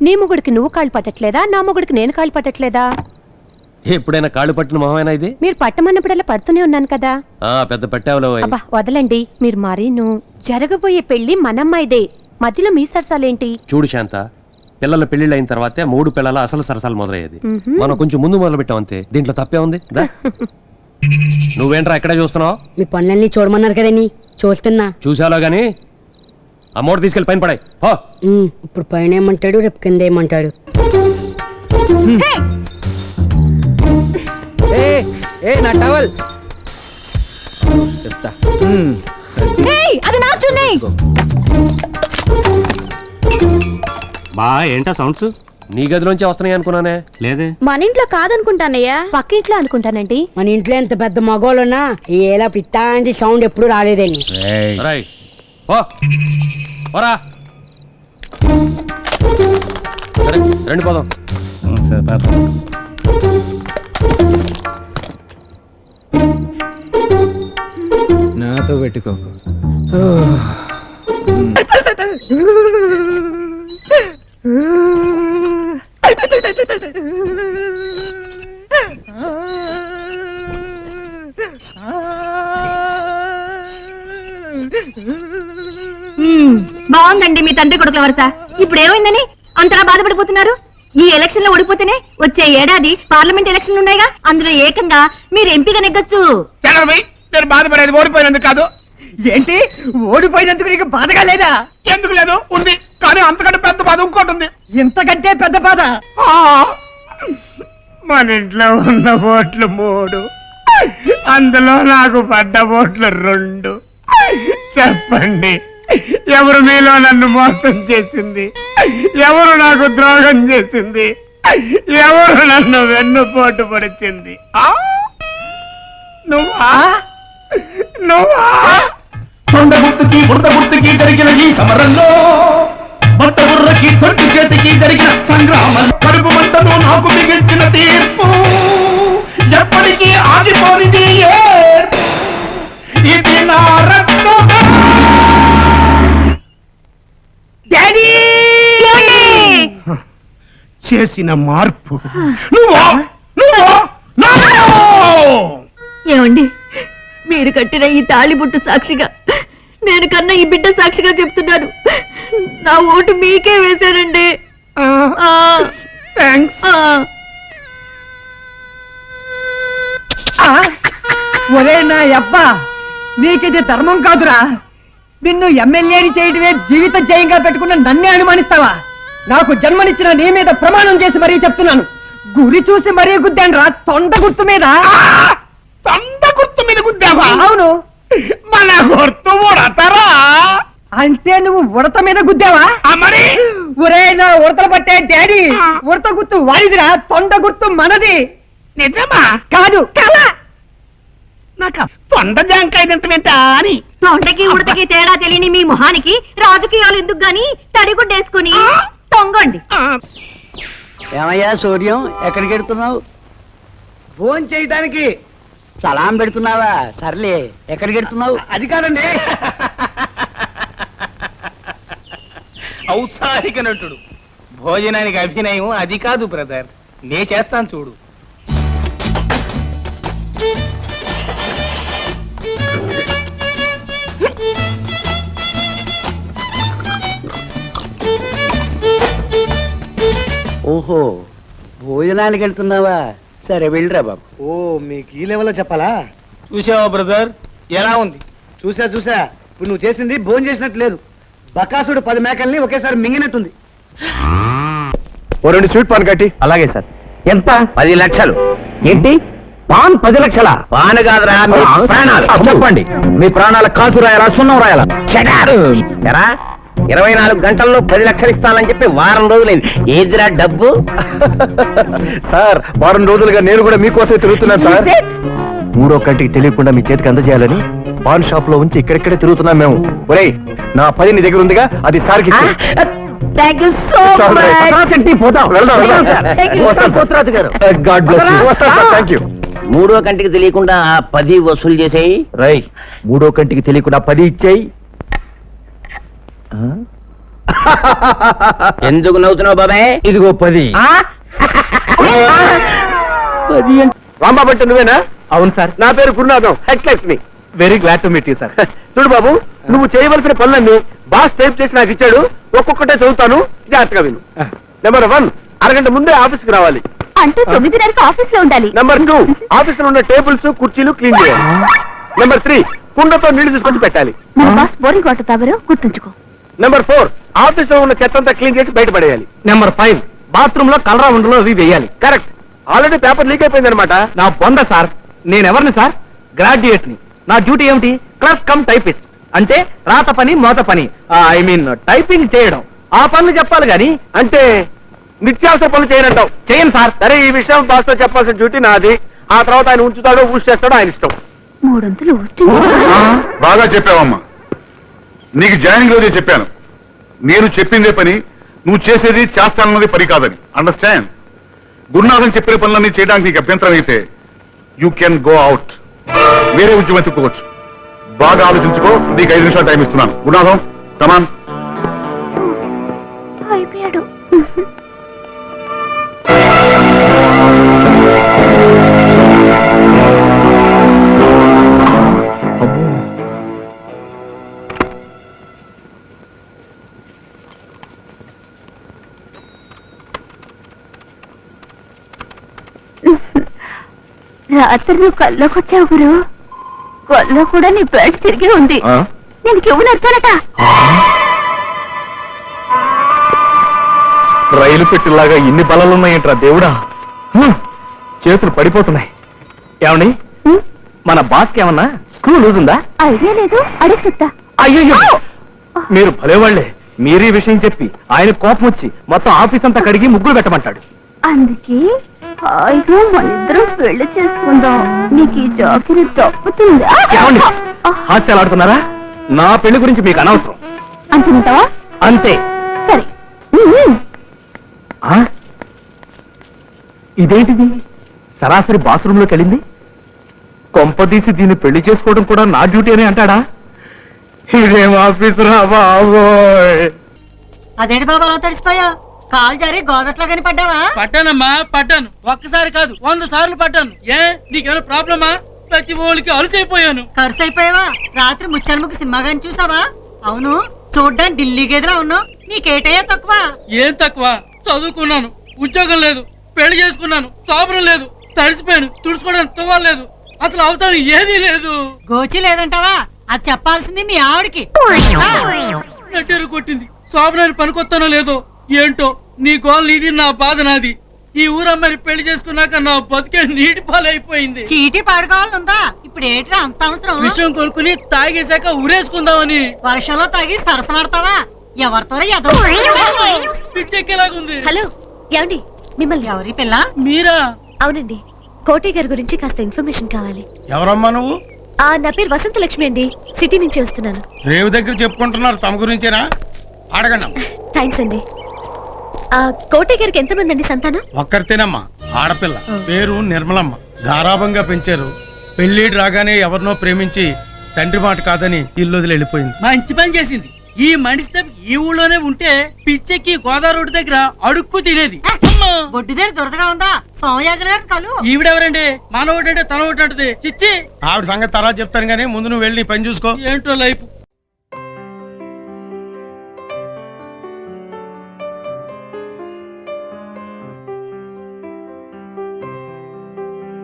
నీ మొగుడికి నువ్వు కాళ్ళు పట్టట్లేదా, నా మొగుడికి నేను కాళ్ళు పట్టట్లేదా? ఎప్పుడైనా కాళ్ళు పట్టిన మొహమేనా ఇది? మీరు పట్టమన్నప్పుడల్లా పడుతూనే ఉన్నాను కదా. పెద్ద పట్టావులో. అబ్బా వదలండి, మీరు మరీను. జరగబోయే పెళ్లి మనమ్మాయిదే, మధ్యలో మీ సరసాలేంటి? చూడు శాంత, పిల్లల పెళ్లిళ్ళు అయిన తర్వాతే మూడు పిల్లల అసలు సరసాలు మొదలయ్యేది. మనం కొంచెం ముందు మొదలు పెట్టాం అంతే, దీంట్లో తప్పే ఉంది. నువ్వేంట్రా ఎక్కడే చూస్తున్నావు? మీ పనులన్నీ చూడమన్నారు కదండి, చూస్తున్నా. చూసాలో గాని ఆ మూట తీసుకెళ్లి పైన పడాయి. ఇప్పుడు పైన ఏమంటాడు, రేపు కింద ఏమంటాడు? నా టవల్ చెప్తా. అది నా చున్నీ. బా ఏంటా సౌండ్స్? నీ గదిలోంచి వస్తున్నాయి అనుకున్నానే. లేదే, మన ఇంట్లో కాదనుకుంటానయ్యా, పక్కింట్లో అనుకుంటానండి. మన ఇంట్లో ఎంత పెద్ద మగోళ్ళున్నా ఏలా పిట్టాంటి సౌండ్ ఎప్పుడు రాలేదండి. రండి పోదాం. నాతో పెట్టుకో. బాగుందండి మీ తండ్రి కొడుకుల వరుస. ఇప్పుడు ఏమైందని అంతలా బాధపడిపోతున్నారు? ఈ ఎలక్షన్ లో ఓడిపోతేనే వచ్చే ఏడాది పార్లమెంట్ ఎలక్షన్ ఉన్నాయిగా, అందులో ఏకంగా మీరు ఎంపీగా నెగ్గొచ్చు. నేను బాధపడేది ఓడిపోయినందుకు కాదు. ఏంటి ఓడిపోయినందుకు నీకు బాధగా లేదా? ఎందుకు లేదు, ఉంది. కానీ అంతకంటే పెద్ద బాధ ఇంకోటి ఉంది. ఇంతకంటే పెద్ద బాధ మన ఇంట్లో ఉన్న ఓట్లు 3, అందులో నాకు పడ్డ ఓట్లు 2. చెప్పండి, ఎవరు మీలో నన్ను మోసం చేసింది? ఎవరు నాకు ద్రోహం చేసింది? ఎవరు నన్ను వెన్నుపోటు పడిచింది? నువ్వా? తొండ గుర్తుకి బురద గుర్తుకి జరిగిన ఈ సమరంలో, బట్ట బుర్రకి తొట్టి చేతికి జరిగిన సంగ్రామం, కడుపు మంటను నాకు మిగిల్చిన తీర్పు ఎప్పటికీ ఆగిపోనిది. ఇది నా రక్తం. చేసిన మార్పు ఏమండి, మీరు కట్టిన ఈ తాళిబుట్టు సాక్షిగా, నేను కన్నా ఈ బిడ్డ సాక్షిగా చెప్తున్నాను, నా ఓటు మీకే వేశానండి. ఒరే నా అబ్బా, నీకిది ధర్మం కాదురా. నిన్ను ఎమ్మెల్యేని చేయటమే జీవిత జయంగా పెట్టుకున్న నన్నే అనుమానిస్తావా? నాకు జన్మనిచ్చిన నీ మీద ప్రమాణం చేసి మరీ చెప్తున్నాను, గురి చూసి మరీ గుద్దాను రా. తొండ గుర్తు మీద. తొండ గుర్తు మీద గుద్దావా? అవును. మన గుర్తు ఉడతరా అంటే నువ్వు ఉడత మీద గుద్దావా? మరి ఒరే నా ఉడతలు పట్టే డాడీ, ఉడత గుర్తు వాడిదిరా, తొండ గుర్తు మనది. నిజమా? కాదు కళ. నాకు తొండ జాంకాయ తింటా అని. తొండకి ఉడతకి తేడా తెలియని మీ మొహానికి రాజకీయాలు ఎందుకు గాని తడిగుడ్డేసుకుని తొంగండి. ఏమయ్యా సూర్యం, ఎక్కడికి వెడుతున్నావు? ఫోన్ చేయడానికి. సలాం పెడుతున్నావా? సర్లే, ఎక్కడికి వెడుతున్నావు? అది కాదండి. ఔత్సాహిక నటుడు, భోజనానికి అభినయం అది కాదు బ్రదర్, నే చేస్తాను చూడు. ఓహో, భోజనానికి వెళ్తున్నావా? సరే వెళ్ళిరా బాబు. ఓ, మీకు ఈ లెవెల్లో చెప్పాలా? చూసావా బ్రదర్, ఎలా ఉంది? చూసా. ఇప్పుడు నువ్వు చేసింది భోజనం చేసినట్టు లేదు. బకాసుడు 10 మేకల్ని ఒకేసారి మింగినట్టుంది. ఓ 2 స్వీట్ పాన్ కట్టి. అలాగే సార్. ఎంత? 10 లక్షలు. ఏంటి పాన్ 10 లక్షల? పాన్ కాదురా, మీ ప్రాణాలు. చెప్పండి, మీ ప్రాణాల కాసు రాయాలా, సున్నం రాయాలా? ఎరా 24 గంటల్లో 10 లక్షలు ఇస్తానని చెప్పి వారం రోజులైంది, ఏదిరా డబ్బు? సార్, వారం రోజులుగా నేను కూడా మీకోసమే తిరుగుతున్నాను సార్. 3వ కంటికి తెలియకుండా మీ చేతికి అందజేయాలని పాన్ షాప్ లో ఉంచి ఇక్కడిక్కడే తిరుగుతున్నాం మేము. ఒరేయ్, నా 10 నీ దగ్గర ఉందిగా, అది సార్కి ఇచ్చేయ్. Thank you so much. పోతాం, వెళ్దాం. God bless you. Thank you. 3వ కంటికి తెలియకుండా 10 వసూలు చేసేయి. రై, 3వ కంటికి తెలియకుండా 10 ఇచ్చేయి. ఎందుకు నవ్వుతున్నావు బాబాయ్? ఇదిగో 10. రాంబాబు అంటే నువ్వేనా? అవును సార్. నా పేరు Gurunatham, headlights. Very glad to meet you sir. చూడు బాబు, నువ్వు చేయవలసిన పనులన్నీ బాస్ టైప్ చేసి నాకు ఇచ్చాడు. ఒక్కొక్కటే చదువుతాను, జాగ్రత్తగా విను. నెంబర్ 1, అరగంట ముందే ఆఫీస్కి రావాలి. అంటూ 9:30కి ఆఫీస్ లో ఉండాలి. నెంబర్ 2, ఆఫీస్ లో ఉన్న టేబుల్స్ కుర్చీలు క్లీన్ చేయాలి. నెంబర్ 3, కుండతో నీళ్లు తీసుకొచ్చి పెట్టాలి. మన బాస్ బోరింగ్ వాటర్ తాగరు, గుర్తుంచుకో. నెంబర్ 4, ఆఫీస్ లో ఉన్న చెత్త అంతా క్లీన్ చేసి బయటపడేయాలి. నెంబర్ 5, బాత్రూమ్ లో కలరా ఉండలో అవి వేయాలి. కరెక్ట్. ఆల్రెడీ పేపర్ లీక్ అయిపోయింది అనమాట. నా బొంద సార్. నేనెవరిని సార్? గ్రాడ్యుయేట్ ని. నా డ్యూటీ ఏమిటి? Clerk cum typist. అంటే రాత పని మోత పని, ఐ మీన్ టైపింగ్ చేయడం. ఆ పనులు చెప్పాలి గాని. అంటే నిత్యావసర పనులు చేయనంటావు. చేయను సార్. సరే, ఈ విషయం బాస్ తో చెప్పాల్సిన డ్యూటీ నాది. ఆ తర్వాత ఆయన ఉంచుతాడో ఊసి చేస్తాడో ఆయన ఇష్టం. 300 ఊస్ట్. బాగా చెప్పావమ్మా. నీకు జాయినింగ్ రోజే చెప్పాను, నేను చెప్పిందే పని, నువ్వు చేసేది చేస్తానన్నది పని కాదని. అండర్స్టాండ్? గురునాథన్ చెప్పిన పనులన్నీ చేయడానికి నీకు అభ్యంతరం అయితే యూ కెన్ గో అవుట్. వేరే ఉద్యోగం ఎత్తుకోవచ్చు. బాగా ఆలోచించుకో. నీకు 5 నిమిషాలు టైం ఇస్తున్నాను. గురునాథం, కమాన్. అయిపోయాడు. రాత్రి నువ్వు కల్లోకి వచ్చావు గురు. కల్లో కూడా నీ బెల్ట్ తిరిగి ఉంది. నేను కివ్వు నచ్చానట. రైలు పెట్టిలాగా ఇన్ని బలాలున్నాయంట్రా దేవుడా. చేతులు పడిపోతున్నాయి. ఏమండి, మన బాస్కి ఏమన్నా స్క్రూ లూజ్ ఉందా? ఐడియా లేదు, అడిగి చెప్తా. అయ్యో, మీరు భలేవాళ్లే. మీరీ విషయం చెప్పి ఆయన కోపం వచ్చి మొత్తం ఆఫీస్ అంతా కడిగి ముగ్గులు పెట్టమంటాడు. అందుకే హాయిగా మనిద్దరం పెళ్లి చేసుకుందాం. నీకు ఈ జాకిరి తప్పుతుందా? ఏమండి, హాస్యాలు ఆడుతున్నారా? నా పెళ్లి గురించి మీకు అనవసరం. అంటున్నావా? అంతే. సరే. ఆ? ఇదేంటిది? సరాసరి బాత్రూమ్ లోకి వెళ్ళింది. కొంపదీసి దీన్ని పెళ్లి చేసుకోవడం కూడా నా డ్యూటీ అని అంటాడా? ఇదేం ఆఫీస్ రా బాబోయ్. అదేంటి బాబా అలా తడిసిపోయా? కాలు జారి గోదట్లో కానీ పడ్డావా? పడ్డానమ్మా, పడ్డాను. ఒక్కసారి కాదు 100 సార్లు పడ్డాను. ఏ, నీకేమైనా ప్రాబ్లమా? ప్రతి ఓళ్ళకి అలసైపోయాను. ఖర్చు అయిపోయావా? రాత్రి ముచ్చల్ముకి సినిమా గాని చూసావా? అవును, చూడ్డానికి ఢిల్లీ గేదెలా ఉన్నావు. నీకేటయ్యా తక్కువ? ఏం తక్కువ? చదువుకున్నాను, ఉద్యోగం లేదు, పెళ్లి చేసుకున్నాను, సోపరం లేదు, తడిసిపోయాను, తుడుచుకోవడానికి తువ్వలేదు, అసలు అవసరం ఏదీ లేదు. గోచి లేదంటావా? అది చెప్పాల్సింది మీ ఆవిడికి. నెట్టేరు కొట్టింది. శోభనాన్ని పనికొత్తానో లేదో ఏంటో. నీ గోల్ నీది, నా బాధ నాది. ఈ ఊరమ్మని పెళ్లి చేసుకున్నాక నా బతికే నీటి పాలైపోయింది. చీటీ పాడుకోవాలనుందా? ఇప్పుడు ఏంట్రా అంత అవసరం? విషయం కొనుక్కుని తాగేశాక ఊరేసుకుందామని. వర్షంలో తాగి సరసమాడతావా? ఎవరితో పిచ్చెక్కేలాగుంది. హలో, ఏమండి, మిమ్మల్ని. ఎవరి పిల్ల? మీరా? అవునండి, కోటయ్య గారి గురించి కాస్త ఇన్ఫర్మేషన్ కావాలి. ఎవరమ్మా నువ్వు? నా పేరు వసంత లక్ష్మి అండి, సిటీ నుంచి వస్తున్నాను. రేవు దగ్గర చెప్పుకుంటున్నారు, తమ గురించేనా? అడగండి. థ్యాంక్స్ అండి. కోటయ్య గారికి ఎంతమంది అండి సంతానం? ఒక్కరితేనమ్మా, ఆడపిల్ల. పేరు నిర్మలమ్మ. గారాభంగా పెంచారు. పెళ్లిడు రాగానే ఎవరినో ప్రేమించి తండ్రి మాట కాదని ఇల్లు వదిలి వెళ్ళిపోయింది. మంచి పని చేసింది. ఈ మనిషి ఈ ఊళ్ళోనే ఉంటే పిచ్చెక్కి గోదావరి రోడ్డు దగ్గర అడుక్కు తినేది. బొడ్డు దగ్గర దురదగా ఉందా? సోమయాజన గారు కలు. ఈవిడెవరండి? మన ఒకటంటే తన ఒకటి అంటది. చిచ్చి, ఆవిడ సంగతి తర్వాత చెప్తాను గానీ ముందు నువ్వు వెళ్ళి పని చూసుకో. ఏంటో లైఫ్.